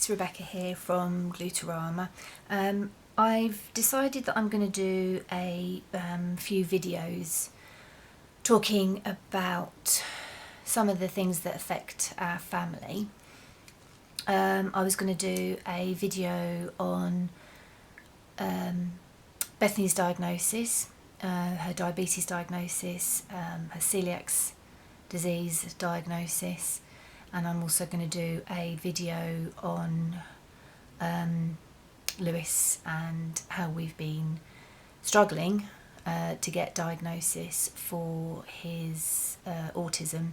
it's Rebecca here from Glutarama. I've decided that I'm going to do a few videos talking about some of the things that affect our family. I was going to do a video on Bethany's diagnosis, her diabetes diagnosis, her celiac disease diagnosis, and I'm also going to do a video on Lewis and how we've been struggling to get diagnosis for his autism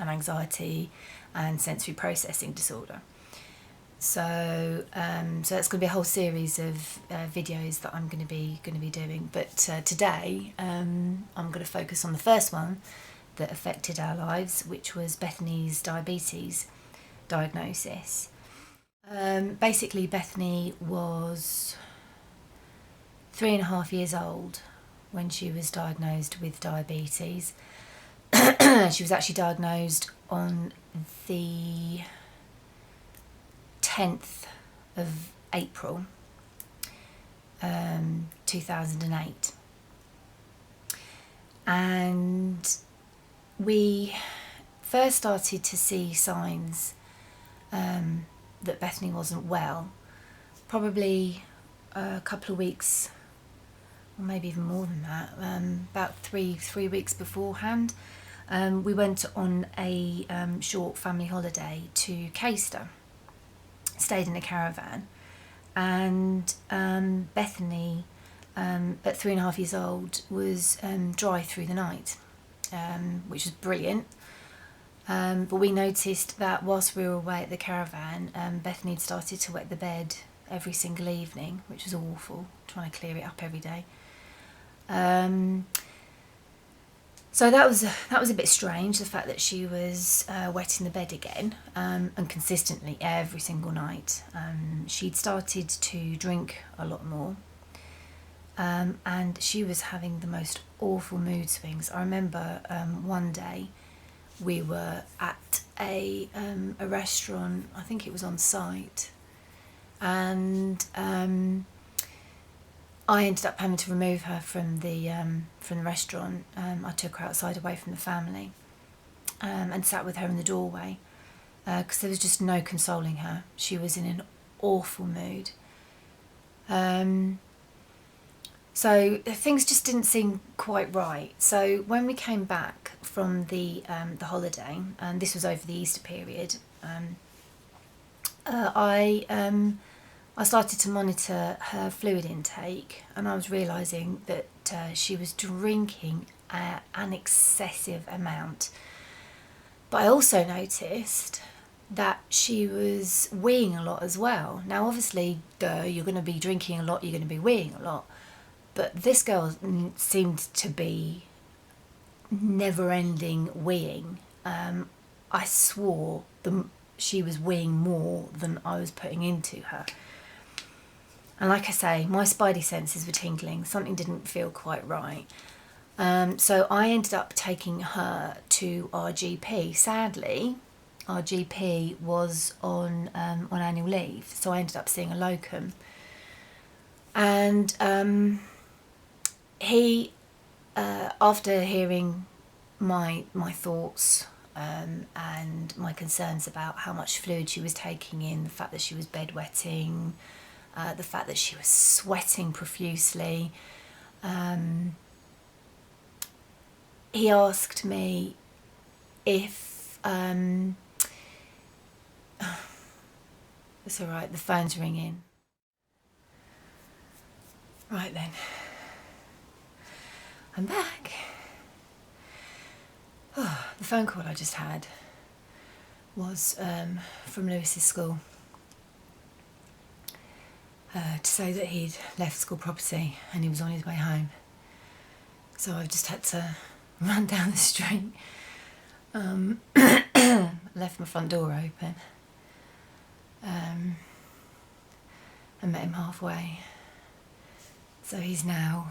and anxiety and sensory processing disorder. So that's going to be a whole series of videos that I'm going to be doing. But today I'm going to focus on the first one that affected our lives, which was Bethany's diabetes diagnosis. Basically, Bethany was 3.5 years old when she was diagnosed with diabetes. She was actually diagnosed on the 10th of April 2008, and we first started to see signs that Bethany wasn't well probably a couple of weeks, or maybe even more than that, about three weeks beforehand. We went on a short family holiday to Caister, stayed in a caravan, and Bethany at 3.5 years old was dry through the night, which was brilliant. But we noticed that whilst we were away at the caravan, Bethany had started to wet the bed every single evening, which was awful, trying to clear it up every day. So that was a bit strange, the fact that she was wetting the bed again, and consistently every single night. She'd started to drink a lot more, and she was having the most awful mood swings. I remember one day we were at a restaurant, I think it was on site, and I ended up having to remove her from the restaurant. I took her outside away from the family and sat with her in the doorway because there was just no consoling her. She was in an awful mood. So things just didn't seem quite right. So when we came back from the holiday, and this was over the Easter period, I started to monitor her fluid intake, and I was realising that she was drinking an excessive amount. But I also noticed that she was weeing a lot as well. Now obviously, you're going to be drinking a lot, you're going to be weeing a lot. But this girl seemed to be never-ending weeing. I swore she was weeing more than I was putting into her. And like I say, my spidey senses were tingling. Something didn't feel quite right. So I ended up taking her to our GP. Sadly, our GP was on annual leave, so I ended up seeing a locum. And he, after hearing my thoughts and my concerns about how much fluid she was taking in, the fact that she was bedwetting, the fact that she was sweating profusely, he asked me if it's all right, the phone's ringing. Right then, I'm back. Oh, the phone call I just had was from Lewis's school to say that he'd left school property and he was on his way home. So I've just had to run down the street, left my front door open, and met him halfway. So he's now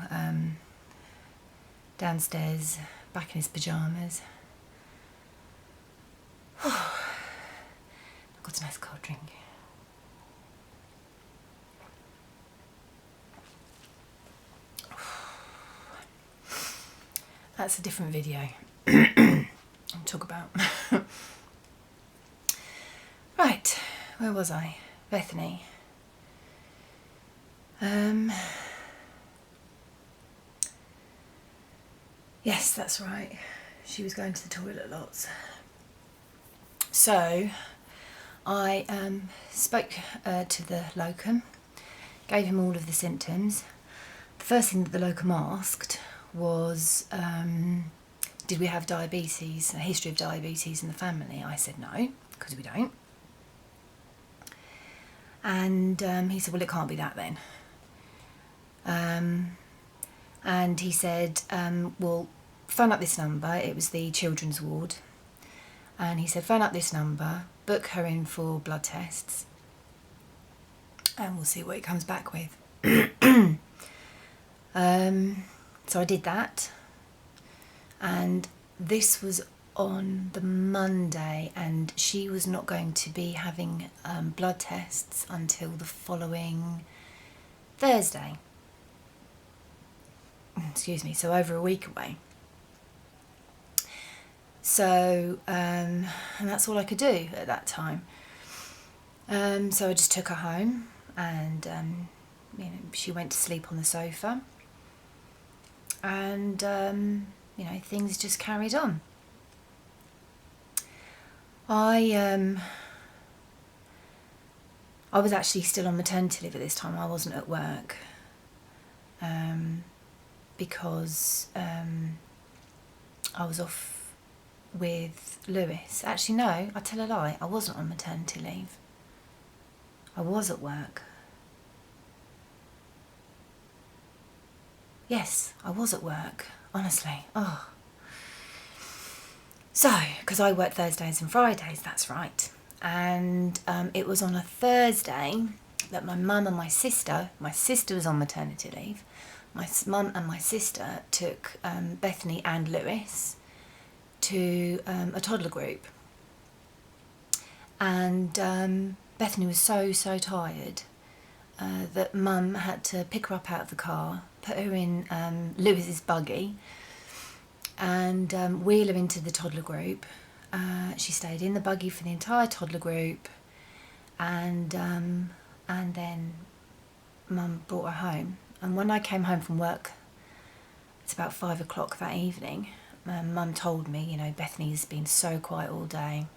downstairs, back in his pyjamas. I've got a nice cold drink. that's a different video I'll talk about. Right, where was I? Bethany. Yes, that's right. She was going to the toilet lots. So I spoke to the locum, gave him all of the symptoms. The first thing that the locum asked was, did we have diabetes, a history of diabetes in the family? I said no, because we don't. And he said, well, it can't be that then. And he said, well, phone up this number. It was the children's ward. And he said, phone up this number, book her in for blood tests, and we'll see what he comes back with. So I did that, and this was on the Monday, and she was not going to be having blood tests until the following Thursday. Excuse me, so over a week away. So, and that's all I could do at that time. So I just took her home, and you know, she went to sleep on the sofa, and you know, things just carried on. I was actually still on maternity leave at this time. I wasn't at work because I was off with Lewis. Actually, no, I tell a lie. I wasn't on maternity leave. I was at work. Yes, I was at work. Honestly. Oh. So, because I work Thursdays and Fridays, that's right. And it was on a Thursday that my mum and my sister was on maternity leave. My mum and my sister took Bethany and Lewis to a toddler group. And Bethany was so tired that Mum had to pick her up out of the car, put her in Lewis's buggy, and wheel her into the toddler group. She stayed in the buggy for the entire toddler group, and then Mum brought her home. And when I came home from work, it's about 5 o'clock that evening, Mum told me, you know, Bethany's been so quiet all day.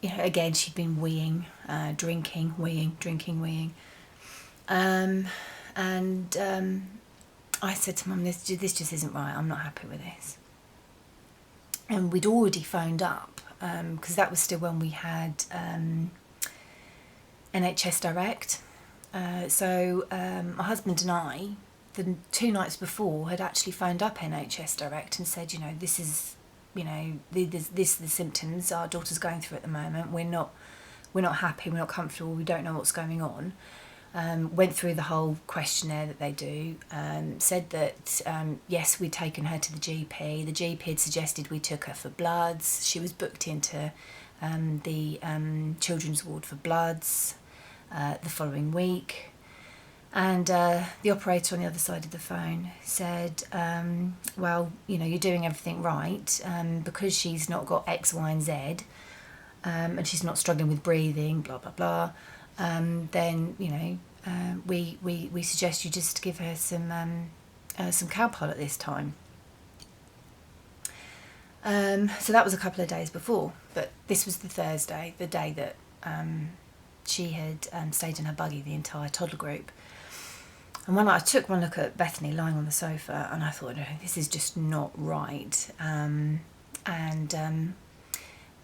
You know, again, she'd been weeing, drinking, weeing, drinking, weeing. I said to Mum, this just isn't right. I'm not happy with this. And we'd already phoned up, because that was still when we had NHS Direct. So my husband and I, the 2 nights before, had actually phoned up NHS Direct and said, you know, this is, you know, this are the symptoms our daughter's going through at the moment. We're not happy. We're not comfortable. We don't know what's going on. Went through the whole questionnaire that they do. Said that yes, we'd taken her to the GP. The GP had suggested we took her for bloods. She was booked into the children's ward for bloods the following week. And the operator on the other side of the phone said, well, you know, you're doing everything right, because she's not got X, Y and Z, and she's not struggling with breathing, blah, blah, blah, then, you know, we suggest you just give her some Calpol at this time. So that was a couple of days before, but this was the Thursday, the day that she had stayed in her buggy, the entire toddler group. And when I took one look at Bethany lying on the sofa, and I thought, no, this is just not right. Mum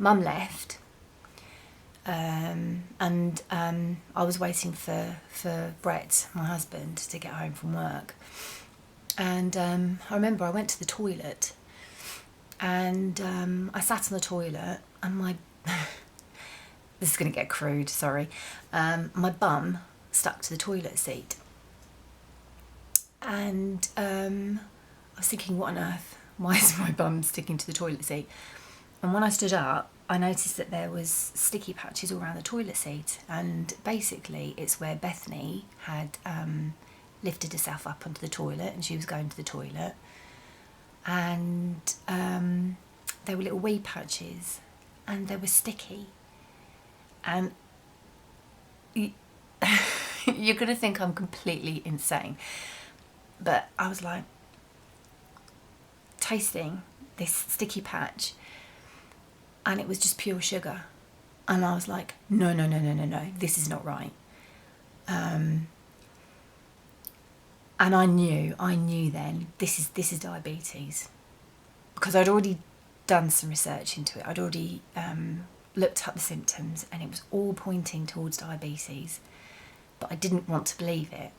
left, and I was waiting for Brett, my husband, to get home from work. And I remember I went to the toilet, and I sat on the toilet, and my this is going to get crude, sorry, my bum stuck to the toilet seat. And I was thinking, what on earth? Why is my bum sticking to the toilet seat? And when I stood up, I noticed that there was sticky patches all around the toilet seat, and basically it's where Bethany had lifted herself up onto the toilet and she was going to the toilet, and there were little wee patches and they were sticky, and you're going to think I'm completely insane, but I was like tasting this sticky patch and it was just pure sugar, and I was like, no, this is not right. And I knew then this is diabetes, because I'd already done some research into it. I'd already looked up the symptoms and it was all pointing towards diabetes, but I didn't want to believe it.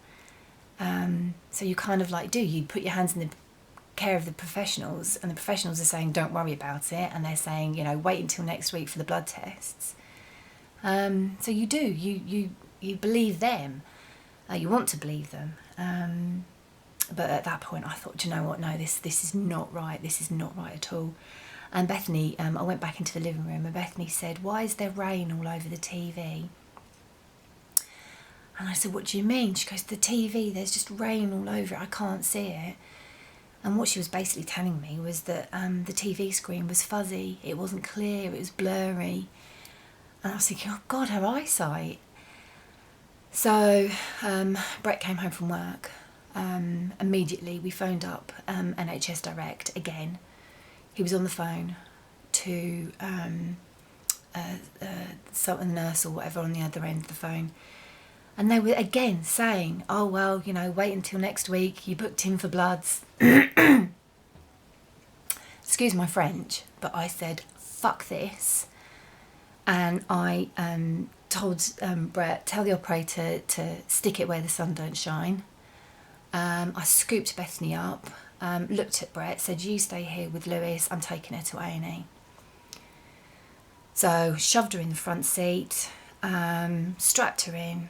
So you kind of like you put your hands in the care of the professionals, and the professionals are saying don't worry about it, and they're saying, you know, wait until next week for the blood tests. So you believe them, you want to believe them, but at that point I thought, do you know what, no, this is not right, this is not right at all. And Bethany, I went back into the living room and Bethany said, why is there rain all over the TV? And I said, what do you mean? She goes, the TV, there's just rain all over it, I can't see it. And what she was basically telling me was that the TV screen was fuzzy, it wasn't clear, it was blurry. And I was thinking, oh God, her eyesight. So Brett came home from work. Immediately we phoned up NHS Direct again. He was on the phone to a nurse or whatever on the other end of the phone. And they were again saying, oh, well, you know, wait until next week, you booked in for bloods. Excuse my French, but I said, fuck this. And I told Brett, tell the operator to stick it where the sun don't shine. I scooped Bethany up, looked at Brett, said, you stay here with Lewis, I'm taking her to A&E. So shoved her in the front seat, strapped her in,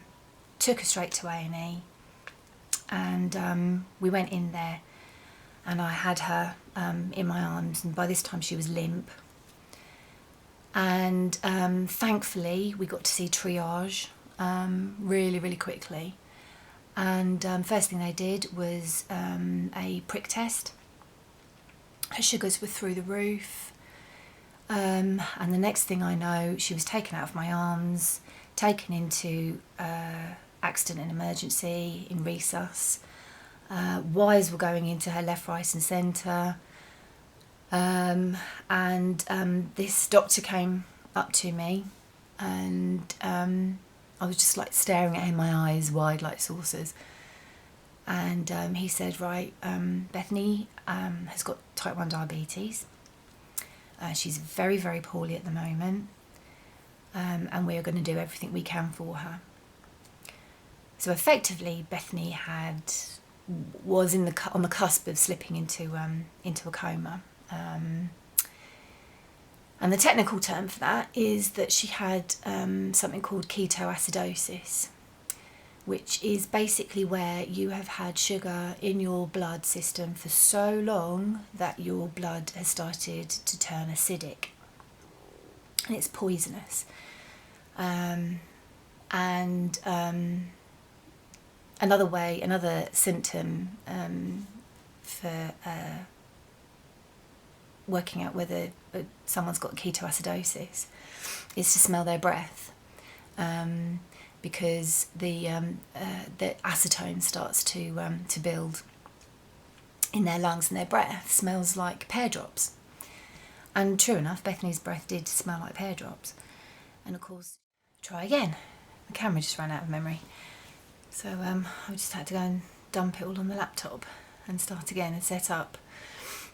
took her straight to A&E, and we went in there and I had her in my arms, and by this time she was limp. And thankfully we got to see triage really, really quickly. And first thing they did was a prick test. Her sugars were through the roof. And the next thing I know, she was taken out of my arms, taken into accident and emergency in resus. Wires were going into her left, right and centre. And this doctor came up to me, and I was just like staring at him, my eyes wide like saucers. And he said, right, Bethany has got type 1 diabetes. She's very, very poorly at the moment, and we are going to do everything we can for her. So effectively, Bethany was on the cusp of slipping into a coma. And the technical term for that is that she had something called ketoacidosis, which is basically where you have had sugar in your blood system for so long that your blood has started to turn acidic, and it's poisonous. Another symptom for working out whether someone's got ketoacidosis is to smell their breath, because the acetone starts to build in their lungs, and their breath smells like pear drops. And true enough, Bethany's breath did smell like pear drops. And of course, try again. The camera just ran out of memory. So I just had to go and dump it all on the laptop and start again and set up.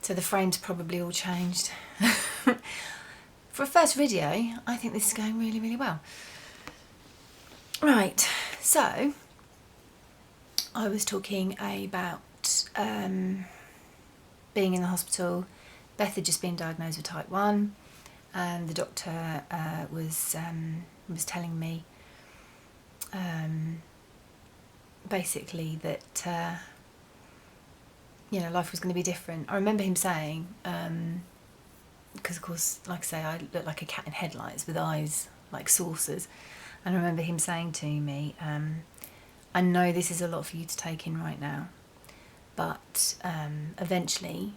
So the frames probably all changed. For a first video, I think this is going really, really well. Right, so I was talking about being in the hospital. Beth had just been diagnosed with type 1, and the doctor was telling me basically that life was going to be different. I remember him saying because of course, like I say, I look like a cat in headlights with eyes like saucers. And I remember him saying to me, I know this is a lot for you to take in right now, but eventually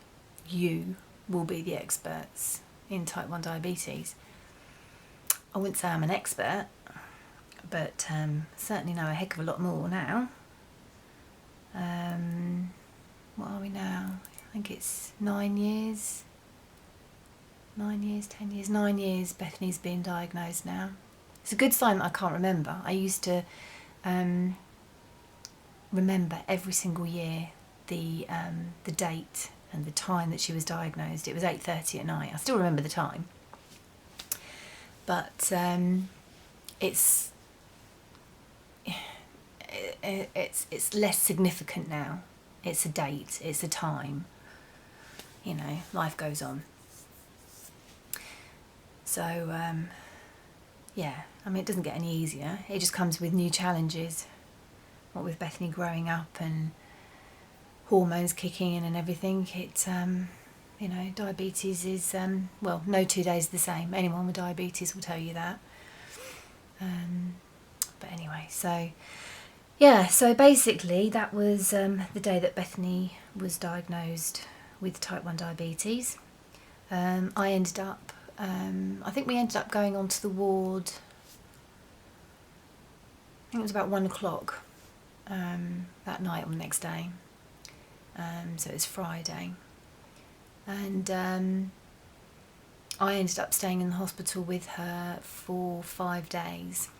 you will be the experts in type 1 diabetes. I wouldn't say I'm an expert, but certainly know a heck of a lot more now. What are we now? I think it's 9 years, 10 years, 9 years Bethany's been diagnosed now. It's a good sign that I can't remember. I used to remember every single year the date and the time that she was diagnosed. It was 8:30 at night. I still remember the time. But it's less significant now. It's a date, it's a time. You know, life goes on. So, yeah, I mean, it doesn't get any easier. It just comes with new challenges. What with Bethany growing up and hormones kicking in and everything, it, you know, diabetes is, well, no 2 days the same. Anyone with diabetes will tell you that. But anyway, so, yeah, so basically that was the day that Bethany was diagnosed with type 1 diabetes. I ended up, I think we ended up going onto the ward, I think it was about 1 o'clock that night or the next day. So it was Friday. And I ended up staying in the hospital with her for 5 days.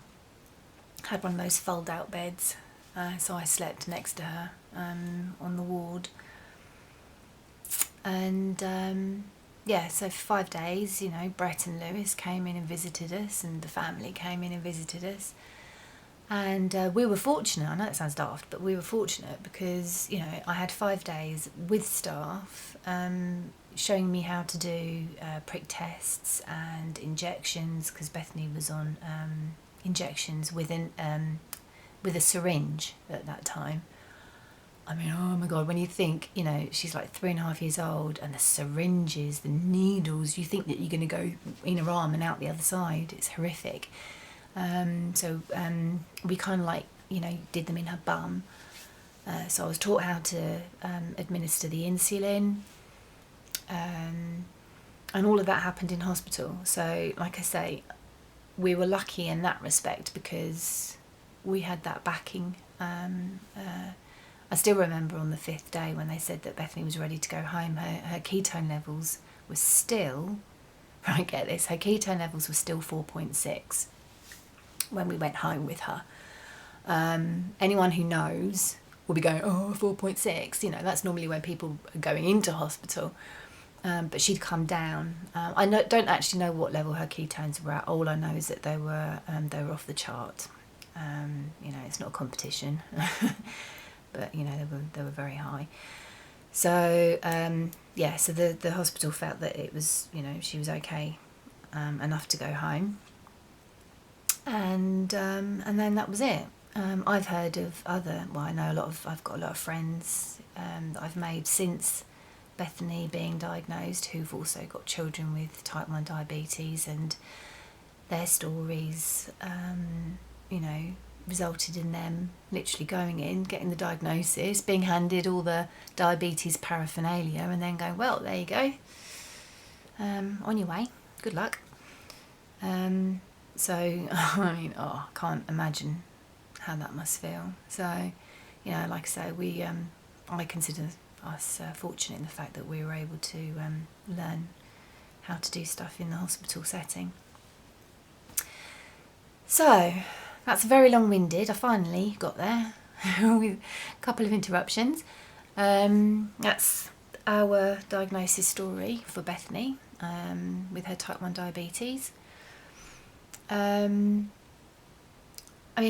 Had one of those fold out beds, so I slept next to her on the ward. And yeah, so for 5 days, you know, Brett and Lewis came in and visited us, and the family came in and visited us. And we were fortunate, I know it sounds daft, but we were fortunate because, you know, I had 5 days with staff showing me how to do prick tests and injections, because Bethany was on injections with a syringe at that time. I mean, oh my God, when you think, you know, she's like 3.5 years old, and the syringes, the needles, you think that you're going to go in her arm and out the other side. It's horrific. So we kind of like, you know, did them in her bum. So I was taught how to administer the insulin. And all of that happened in hospital. So, like I say, we were lucky in that respect because we had that backing. I still remember on the 5th day when they said that Bethany was ready to go home, her ketone levels were still, right, get this, her ketone levels were still 4.6 when we went home with her. Anyone who knows will be going, oh, 4.6, you know, that's normally when people are going into hospital. But she'd come down. I don't actually know what level her ketones were at. All I know is that they were off the chart. You know, it's not a competition, but you know they were very high. So yeah, so the hospital felt that it was, you know, she was okay enough to go home. And then that was it. I've heard of other. Well, I've got a lot of friends that I've made since Bethany being diagnosed who've also got children with type 1 diabetes, and their stories, you know, resulted in them literally going in, getting the diagnosis, being handed all the diabetes paraphernalia, and then going, well, there you go, on your way, good luck. So, I mean, I can't imagine how that must feel. So, you know, like I say, I consider us fortunate in the fact that we were able to learn how to do stuff in the hospital setting. So that's very long-winded. I finally got there with a couple of interruptions. That's our diagnosis story for Bethany with her type 1 diabetes. I mean,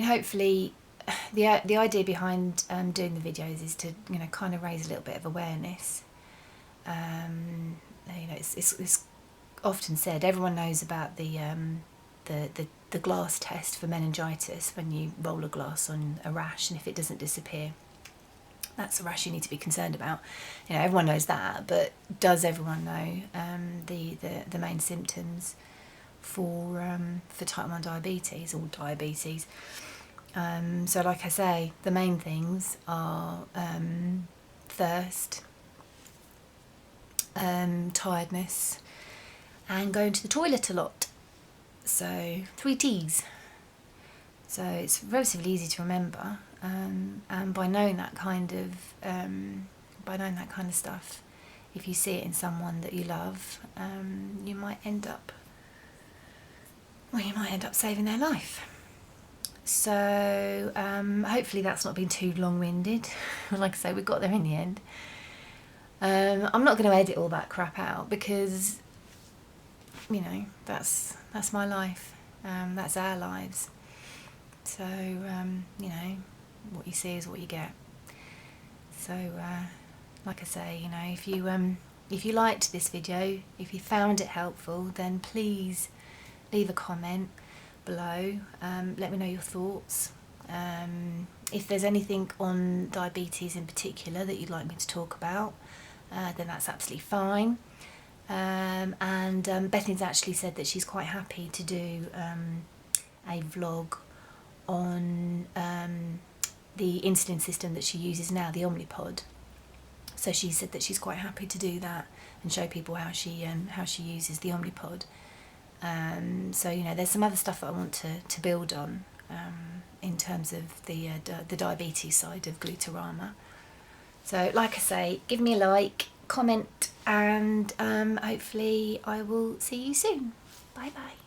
hopefully the idea behind doing the videos is to, you know, kind of raise a little bit of awareness. You know, it's often said, everyone knows about the glass test for meningitis, when you roll a glass on a rash and if it doesn't disappear, That's a rash you need to be concerned about. You know, everyone knows that, but does everyone know the main symptoms for type 1 diabetes or diabetes? So like I say, the main things are thirst, tiredness, and going to the toilet a lot. So 3 T's. So it's relatively easy to remember, and by knowing that kind of stuff, if you see it in someone that you love, you might end up saving their life. So hopefully that's not been too long-winded. Like I say, we got there in the end. I'm not going to edit all that crap out because, you know, that's my life. That's our lives. So, you know, what you see is what you get. So, like I say, you know, if you liked this video, if you found it helpful, then please leave a comment below. Let me know your thoughts. If there's anything on diabetes in particular that you'd like me to talk about, then that's absolutely fine. And Bethany's actually said that she's quite happy to do a vlog on the insulin system that she uses now, the Omnipod. So she said that she's quite happy to do that and show people how she uses the Omnipod. So, you know, there's some other stuff that I want to build on in terms of the diabetes side of Glutarama. So, like I say, give me a like, comment, and hopefully I will see you soon. Bye bye.